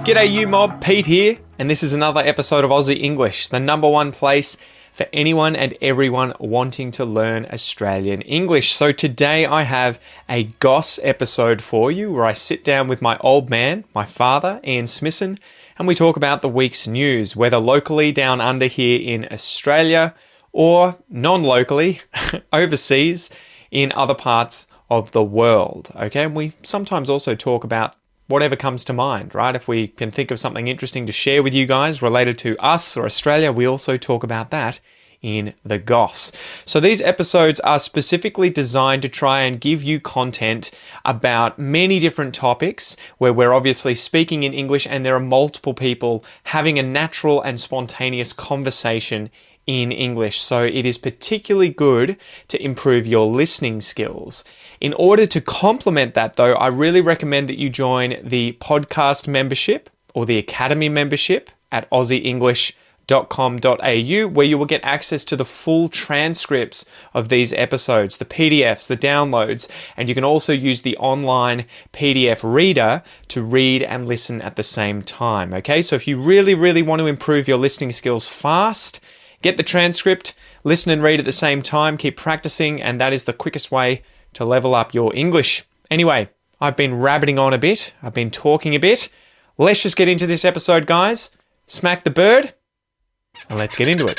G'day you mob, Pete here, and this is another episode of Aussie English, the number one place for anyone and everyone wanting to learn Australian English. So today I have a Goss episode for you where I sit down with my old man, my father, Ian Smisson, and we talk about the week's news, whether locally down under here in Australia or non-locally overseas in other parts of the world. Okay, and we sometimes also talk about whatever comes to mind, right? If we can think of something interesting to share with you guys related to us or Australia, we also talk about that in the Goss. So these episodes are specifically designed to try and give you content about many different topics where we're obviously speaking in English and there are multiple people having a natural and spontaneous conversation in English. So it is particularly good to improve your listening skills. In order to complement that though, I really recommend that you join the podcast membership or the academy membership at aussieenglish.com.au, where you will get access to the full transcripts of these episodes, the PDFs, the downloads, and you can also use the online PDF reader to read and listen at the same time. Okay, so if you really want to improve your listening skills fast, get the transcript, listen and read at the same time, keep practicing, and that is the quickest way to level up your English. Anyway, I've been rabbiting on a bit. I've been talking a bit. Let's just get into this episode, guys. Smack the bird, and let's get into it.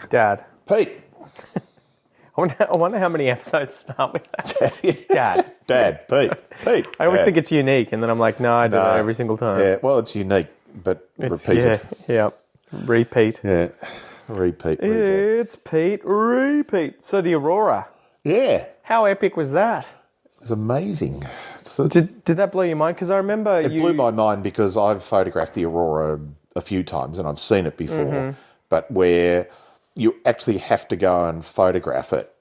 Dad. Pete. I wonder how many episodes start with that. Dad. Pete. I always think it's unique, and then I'm like, no, I do it every single time. Yeah, well, it's unique, but repeated. Yeah. Repeat. Yeah, repeat. It's Pete. Repeat. So the Aurora. Yeah. How epic was that? It was amazing. Did that blow your mind? Because I remember It blew my mind because I've photographed the Aurora a few times and I've seen it before, but where you actually have to go and photograph it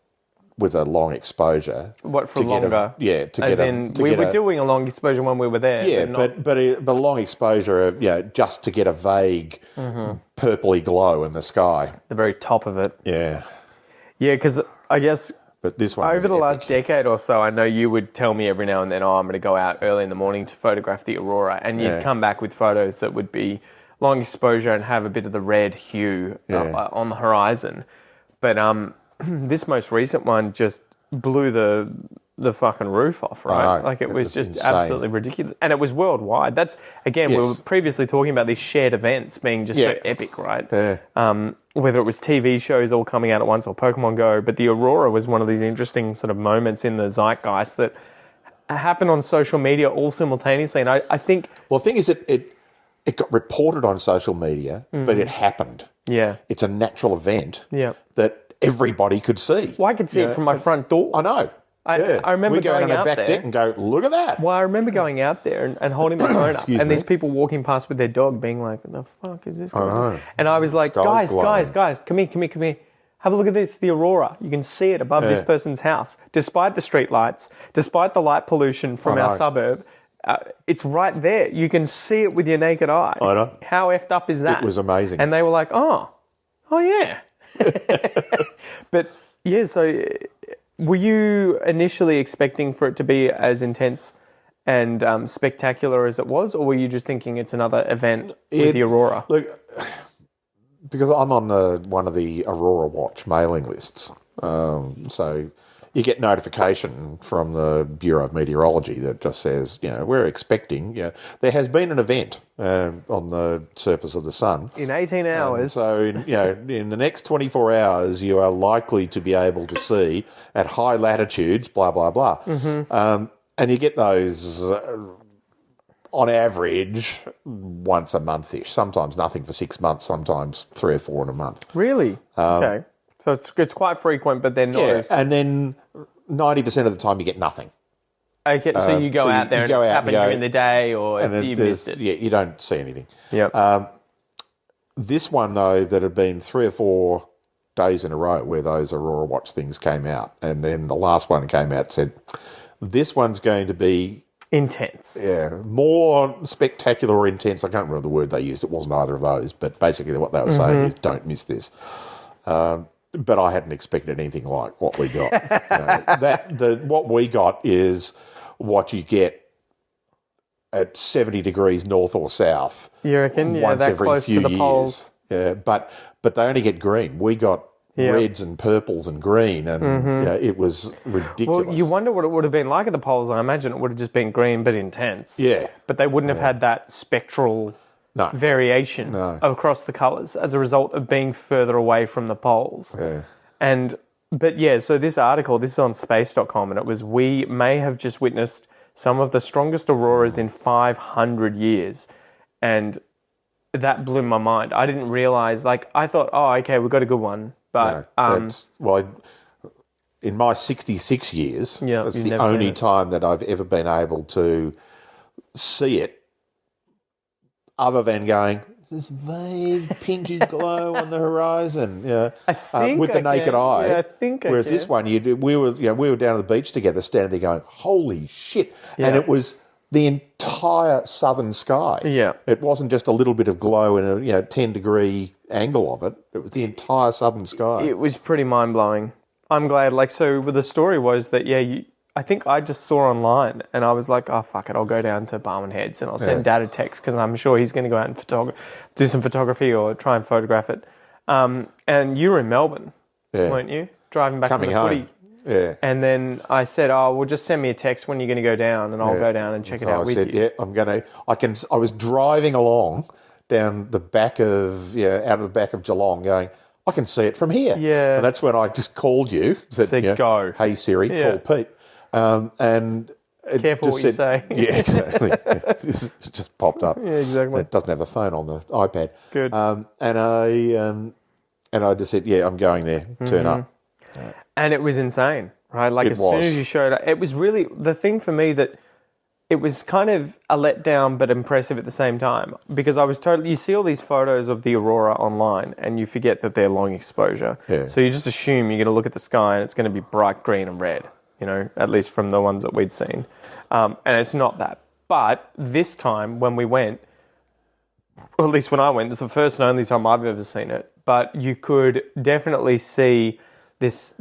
with a long exposure. What, for longer? We were doing a long exposure when we were there. Yeah, but a long exposure, just to get a vague purpley glow in the sky. The very top of it. Yeah. Yeah, because I guess but this one over the last decade or so, I know you would tell me every now and then, I'm going to go out early in the morning to photograph the Aurora, and you'd come back with photos that would be long exposure and have a bit of the red hue on the horizon. But this most recent one just blew the fucking roof off, right? Like it was just insane. Absolutely ridiculous. And it was worldwide. That's, again, we were previously talking about these shared events being just so epic, right? Yeah. Whether it was TV shows all coming out at once or Pokemon Go, but the Aurora was one of these interesting sort of moments in the zeitgeist that happened on social media all simultaneously. And I think... Well, the thing is, it got reported on social media, but it happened. Yeah. It's a natural event that everybody could see. Well, I could see it from my front door. I know. I remember going out there. We go on the back deck and go, look at that. Well, I remember going out there and holding my phone up, and these people walking past with their dog being like, what the fuck is this going on? And I was like, guys, come here. Have a look at this, the Aurora. You can see it above this person's house. Despite the street lights, despite the light pollution from our suburb, it's right there. You can see it with your naked eye. I know. How effed up is that? It was amazing. And they were like, oh yeah. But yeah, so were you initially expecting for it to be as intense and spectacular as it was, or were you just thinking it's another event with the Aurora? Look, because I'm on one of the Aurora Watch mailing lists, so you get notification from the Bureau of Meteorology that just says, we're expecting, there has been an event on the surface of the sun. In 18 hours. So, in the next 24 hours, you are likely to be able to see at high latitudes, blah, blah, blah. And you get those, on average, once a month-ish. Sometimes nothing for 6 months, sometimes 3 or 4 in a month. Really? Okay. So it's quite frequent, but they're not as... and then 90% of the time you get nothing. Okay, so you go out there and it's happened during the day or you missed it. Yeah, you don't see anything. Yep. This one, though, that had been 3 or 4 days in a row where those Aurora Watch things came out, and then the last one came out and said, this one's going to be... intense. Yeah, more spectacular or intense. I can't remember the word they used. It wasn't either of those, but basically what they were saying is don't miss this. but I hadn't expected anything like what we got. What we got is what you get at 70 degrees north or south. You reckon? Yeah, once that every close few to the years. poles. Yeah, but they only get green. We got reds and purples and green, and it was ridiculous. Well, you wonder what it would have been like at the poles. I imagine it would have just been green but intense. Yeah. But they wouldn't have had that spectral variation across the colours as a result of being further away from the poles. Yeah. So this article, this is on space.com, and it was, we may have just witnessed some of the strongest auroras in 500 years. And that blew my mind. I didn't realise, I thought, oh, okay, we've got a good one. But in my 66 years, that's you've the never seen only it. time that I've ever been able to see it, other than going, this vague pinky glow on the horizon, with the naked eye. Yeah, I think I Whereas can. this one, we were down at the beach together, standing there going, holy shit! And it was the entire southern sky. Yeah. It wasn't just a little bit of glow in a 10-degree angle of it. It was the entire southern sky. It was pretty mind-blowing. I'm glad. The story was that, I think I just saw online and I was like, oh, fuck it, I'll go down to Barwon Heads and I'll send Dad a text because I'm sure he's going to go out and do some photography or try and photograph it. And you were in Melbourne, weren't you? Driving back Coming from the home. footy. Yeah. And then I said, oh, well, just send me a text when you're going to go down and I'll go down and check it out with you. Yeah, I'm going to. I was driving along down the back of out of the back of Geelong, going, I can see it from here. Yeah, and that's when I just called you. Said go. Hey Siri, call Pete. And it careful just what said, you say. Yeah, exactly. This just popped up. Yeah, exactly. It doesn't have a phone on the iPad. Good. And I just said, I'm going there. Turn up. And it was insane, right? As soon as you showed up, it was really the thing for me that it was kind of a letdown but impressive at the same time, because I was you see all these photos of the Aurora online and you forget that they're long exposure. Yeah. So you just assume you're going to look at the sky and it's going to be bright green and red, at least from the ones that we'd seen. And it's not that. But this time when we went, or at least when I went, it's the first and only time I've ever seen it, but you could definitely see this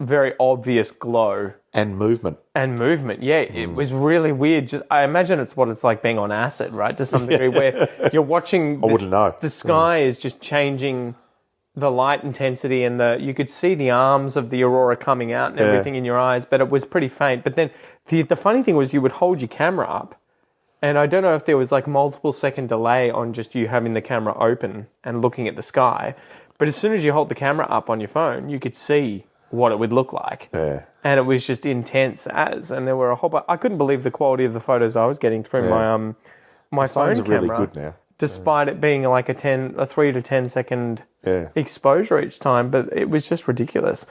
very obvious glow and movement. It was really weird. I imagine it's what it's like being on acid, right, to some degree, where you're watching I wouldn't know. The sky is just changing the light intensity, and you could see the arms of the aurora coming out and everything in your eyes, but it was pretty faint. But then the funny thing was you would hold your camera up, and I don't know if there was multiple second delay on just you having the camera open and looking at the sky, but as soon as you hold the camera up on your phone, you could see what it would look like. Yeah. And it was just intense and there were a whole bunch. I couldn't believe the quality of the photos I was getting through my phone phone's camera. Really good now. Despite it being a 3 to 10 second exposure each time, but it was just ridiculous.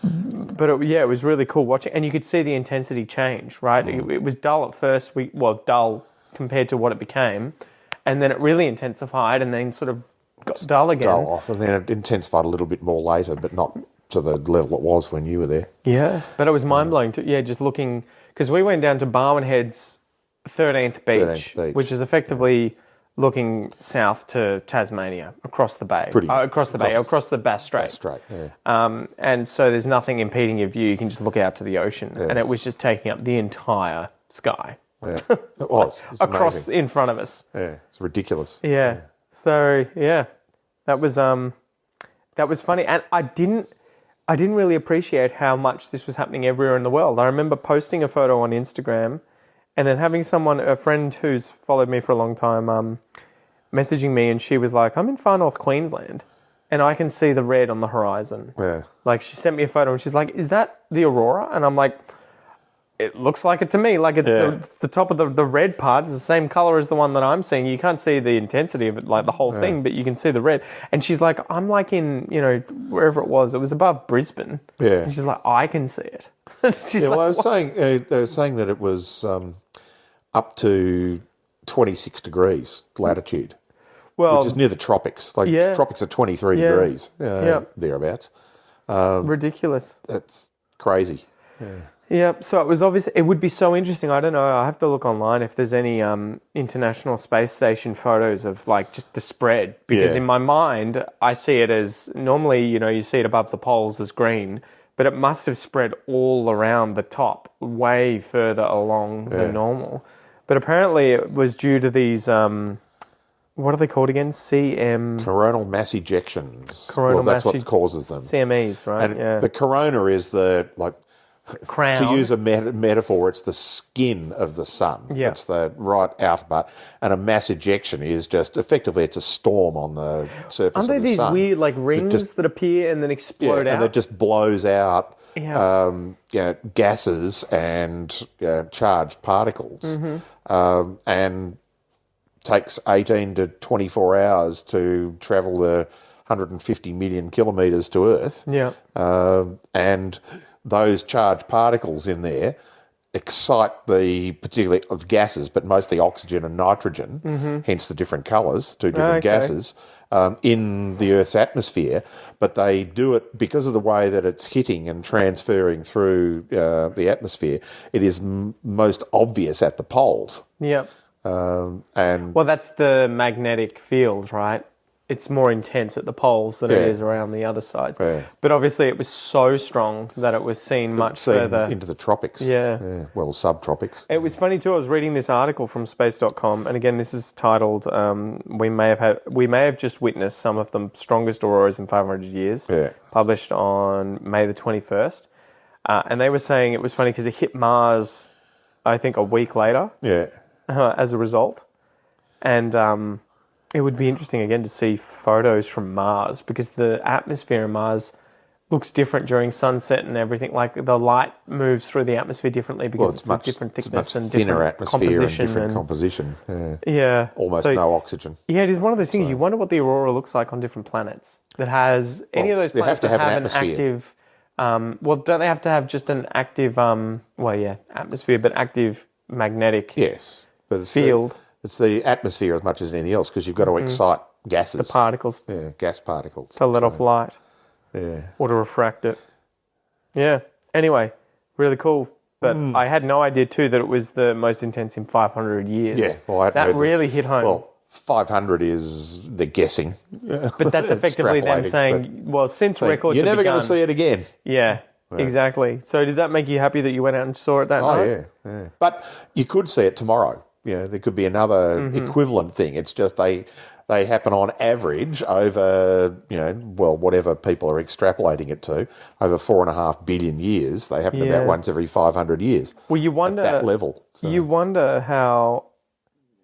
But it was really cool watching, and you could see the intensity change, right? It was dull at first, dull compared to what it became, and then it really intensified and then sort of got dull again. Dull off, and then it intensified a little bit more later, but not to the level it was when you were there. Yeah, but it was mind-blowing too. Yeah, just looking, because we went down to Barwon Heads 13th Beach, which is effectively looking south to Tasmania, across the bay. Across the Bass Strait. Bass Strait, yeah. And so there's nothing impeding your view. You can just look out to the ocean. Yeah. And it was just taking up the entire sky. Yeah, it was. Across in front of us. Yeah, it's ridiculous. Yeah. So, that was funny. And I didn't really appreciate how much this was happening everywhere in the world. I remember posting a photo on Instagram and then having a friend who's followed me for a long time, messaging me, and she was like, I'm in far north Queensland and I can see the red on the horizon. Yeah. She sent me a photo and she's like, is that the Aurora? And I'm like, it looks like it to me. It's the top of the red part is the same color as the one that I'm seeing. You can't see the intensity of it, the whole thing, but you can see the red. And she's like, I'm in, wherever it was above Brisbane. Yeah. And she's like, I can see it. She's I was saying, they were saying that it was up to 26 degrees latitude, which is near the tropics. Tropics are 23 degrees, thereabouts. Ridiculous. That's crazy. Yep. So it was obvious. It would be so interesting. I don't know. I have to look online if there's any International Space Station photos of like just the spread. Because Yeah. in my mind, I see it as normally, you see it above the poles as green, but it must have spread all around the top, way further along than normal. But apparently, it was due to these. What are they called again? Coronal mass ejections. Coronal that's mass what causes them. CMEs, right? And the corona is the Crown. to use a metaphor, it's the skin of the sun. Yeah. It's the right outer part. And a mass ejection is just effectively it's a storm on the surface Aren't there of the these sun. weird like rings that appear and then explode out? And it just blows out Yeah. gases and charged particles, and takes 18 to 24 hours to travel the 150 million kilometres to Earth. Yeah. And those charged particles in there excite the particularly gases, but mostly oxygen and nitrogen, hence the different colours, two different gases, in the Earth's atmosphere. But they do it because of the way that it's hitting and transferring through the atmosphere. It is most obvious at the poles. Yep. And Well, that's the magnetic field, right? It's more intense at the poles than it is around the other sides. Yeah. But obviously it was so strong that it was seen much further. into the tropics. Yeah. Well, subtropics. It was funny too. I was reading this article from space.com, and again, this is titled we may have just witnessed some of the strongest auroras in 500 years, published on May the 21st. And they were saying it was funny because it hit Mars, I think, a week later as a result. And it would be interesting again to see photos from Mars because the atmosphere in Mars looks different during sunset and everything. Like the light moves through the atmosphere differently because it's a different thickness and thinner different atmosphere composition. and different composition. Yeah. Almost no oxygen. Yeah, it is one of those things. You wonder what the aurora looks like on different planets. That has any of those they planets have to that have an have an active. Well, don't they have to have just an active? Atmosphere, but active magnetic but it's field. It's the atmosphere as much as anything else because you've got to excite gases. The particles. Yeah, gas particles. To let off light. Yeah. Or to refract it. Yeah. Anyway, really cool. But I had no idea too that it was the most intense in 500 years. Yeah. Well, that really hit home. Well, 500 is the guessing. But that's effectively them saying, well, since records you're have never going to begun- see it again. Yeah. Exactly. So did that make you happy that you went out and saw it that night? Yeah. But you could see it tomorrow. There could be another equivalent thing. It's just they happen on average over, whatever people are extrapolating it to, over 4.5 billion years. They happen about once every 500 years. Well, you wonder at that level. So. You wonder how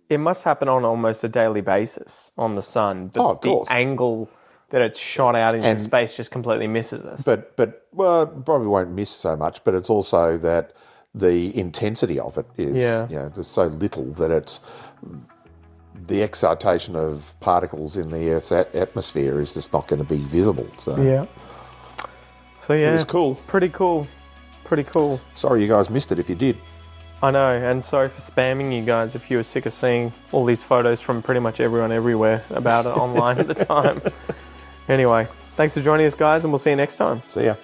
it must happen on almost a daily basis on the sun. But of course. The angle that it's shot out into space just completely misses us. But it probably won't miss so much, but it's also that the intensity of it is, there's so little that it's the excitation of particles in the Earth's atmosphere is just not going to be visible. So it was cool. Pretty cool. Sorry you guys missed it if you did. I know, and sorry for spamming you guys if you were sick of seeing all these photos from pretty much everyone everywhere about it online at the time. Anyway, thanks for joining us, guys, and we'll see you next time. See ya.